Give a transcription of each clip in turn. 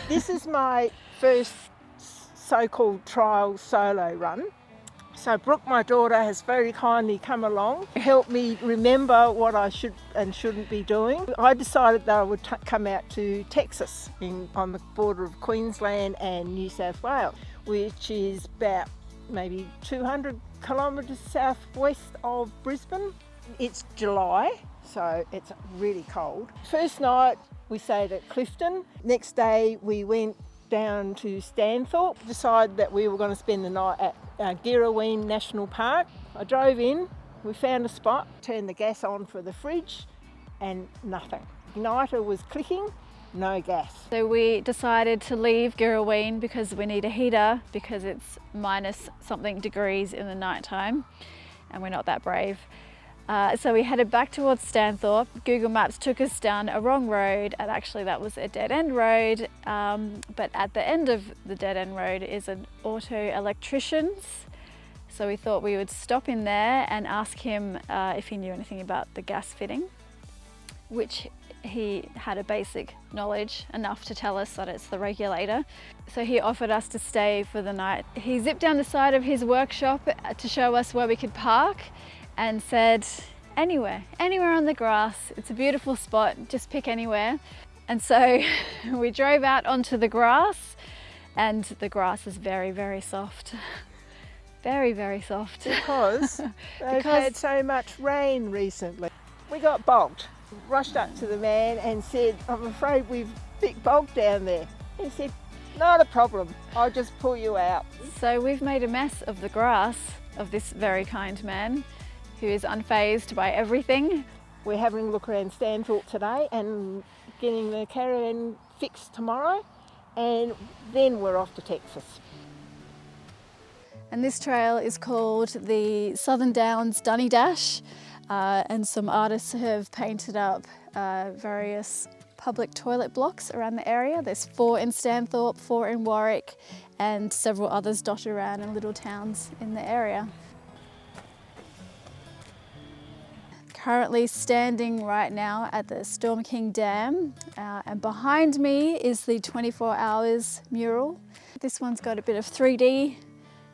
This is my first so-called trial solo run. So Brooke, my daughter, has very kindly come along to help me remember what I should and shouldn't be doing. I decided that I would come out to Texas on the border of Queensland and New South Wales, which is about maybe 200 kilometres southwest of Brisbane. It's July, so it's really cold. First night we stayed at Clifton. Next day we went down to Stanthorpe, decided that we were going to spend the night at Girraween National Park. I drove in, we found a spot, turned the gas on for the fridge and nothing. Igniter was clicking, no gas. So we decided to leave Girraween because we need a heater because it's minus something degrees in the night time and we're not that brave. So we headed back towards Stanthorpe. Google Maps took us down a wrong road, and actually that was a dead-end road, but at the end of the dead-end road is an auto electrician's. So we thought we would stop in there and ask him if he knew anything about the gas fitting, which he had a basic knowledge enough to tell us that it's the regulator. So he offered us to stay for the night. He zipped down the side of his workshop to show us where we could park, and said, anywhere on the grass. It's a beautiful spot, just pick anywhere. And so we drove out onto the grass, and the grass is very, very soft. Very, very soft. Because they've had so much rain recently. We got bogged. Rushed up to the man and said, I'm afraid we've bit bogged down there. He said, not a problem, I'll just pull you out. So we've made a mess of the grass of this very kind man, who is unfazed by everything. We're having a look around Stanthorpe today and getting the caravan fixed tomorrow, and then we're off to Texas. And this trail is called the Southern Downs Dunny Dash, and some artists have painted up various public toilet blocks around the area. There's 4 in Stanthorpe, 4 in Warwick, and several others dotted around in little towns in the area. Currently standing right now at the Storm King Dam, and behind me is the 24 Hours mural. This one's got a bit of 3D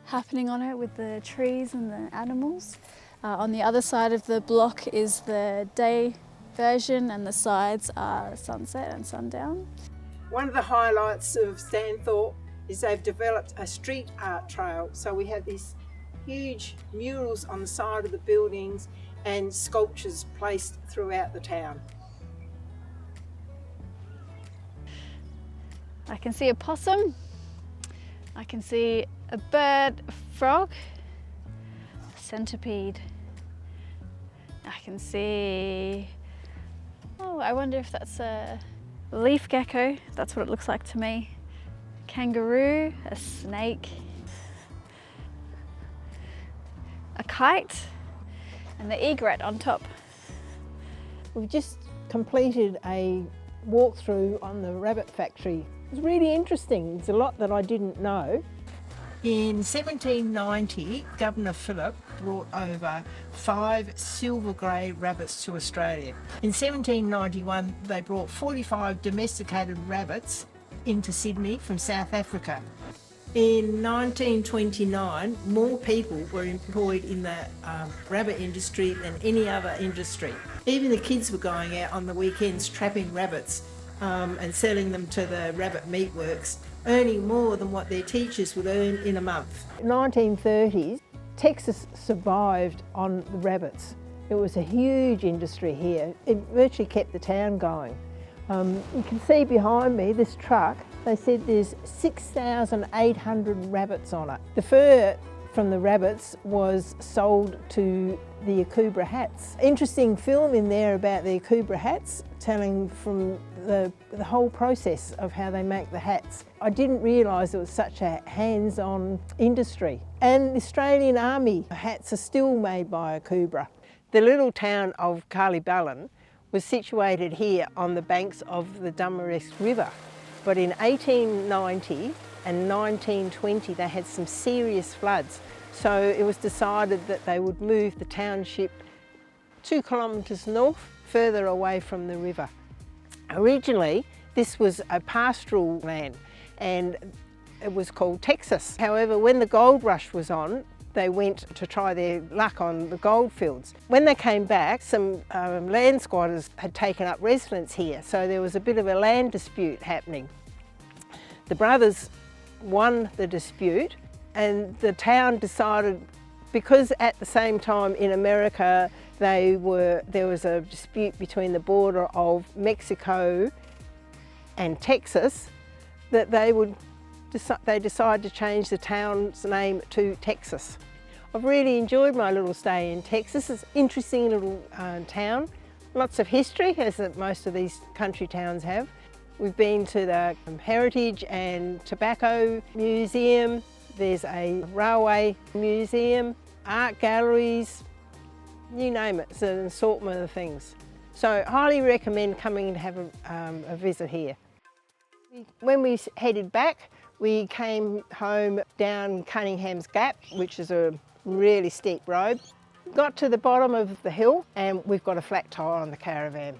happening on it with the trees and the animals. On the other side of the block is the day version, and the sides are sunset and sundown. One of the highlights of Stanthorpe is they've developed a street art trail. So we have these huge murals on the side of the buildings and sculptures placed throughout the town. I can see a possum, I can see a bird, a frog, a centipede. I can see, oh, I wonder if that's a leaf gecko. That's what it looks like to me. Kangaroo, a snake, a kite, and the egret on top. We've just completed a walkthrough on the rabbit factory. It was really interesting. There's a lot that I didn't know. In 1790, Governor Phillip brought over 5 silver grey rabbits to Australia. In 1791, they brought 45 domesticated rabbits into Sydney from South Africa. In 1929, more people were employed in the rabbit industry than any other industry. Even the kids were going out on the weekends trapping rabbits and selling them to the rabbit meatworks, earning more than what their teachers would earn in a month. In the 1930s, Texas survived on the rabbits. It was a huge industry here. It virtually kept the town going. You can see behind me this truck. They said there's 6,800 rabbits on it. The fur from the rabbits was sold to the Akubra hats. Interesting film in there about the Akubra hats, telling from the whole process of how they make the hats. I didn't realise it was such a hands-on industry. And the Australian Army hats are still made by Akubra. The little town of Carlyballen was situated here on the banks of the Dummeresk River. But in 1890 and 1920 they had some serious floods. So it was decided that they would move the township 2 kilometres north, further away from the river. Originally, this was a pastoral land. and it was called Texas. However, when the gold rush was on, they went to try their luck on the gold fields. When they came back, some land squatters had taken up residence here, so there was a bit of a land dispute happening. The brothers won the dispute, and the town decided, because at the same time in America there was a dispute between the border of Mexico and Texas, that they decided to change the town's name to Texas. I've really enjoyed my little stay in Texas. It's an interesting little town. Lots of history, as most of these country towns have. We've been to the Heritage and Tobacco Museum. There's a railway museum, art galleries, you name it. It's an assortment of things. So highly recommend coming and have a visit here. When we headed back, we came home down Cunningham's Gap, which is a really steep road. Got to the bottom of the hill and we've got a flat tyre on the caravan.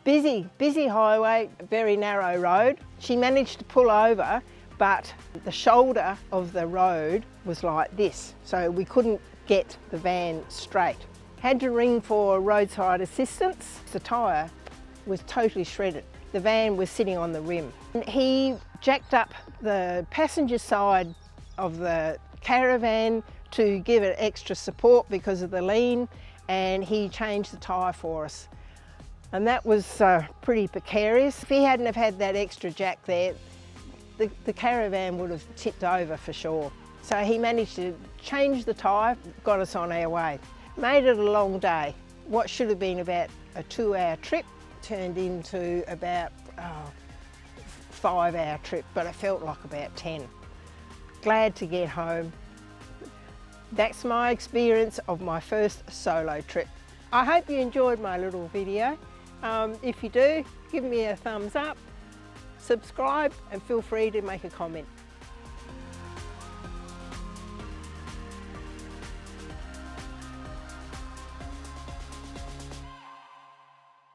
Busy highway, very narrow road. She managed to pull over, but the shoulder of the road was like this, so we couldn't get the van straight. Had to ring for roadside assistance. The tyre was totally shredded. The van was sitting on the rim. He jacked up the passenger side of the caravan to give it extra support because of the lean, and he changed the tyre for us. And that was pretty precarious. If he hadn't have had that extra jack there, the caravan would have tipped over for sure. So he managed to change the tyre, got us on our way. Made it a long day. What should have been about a 2-hour trip turned into about a 5-hour trip, but it felt like about 10. Glad to get home. That's my experience of my first solo trip. I hope you enjoyed my little video. If you do, give me a thumbs up, subscribe, and feel free to make a comment.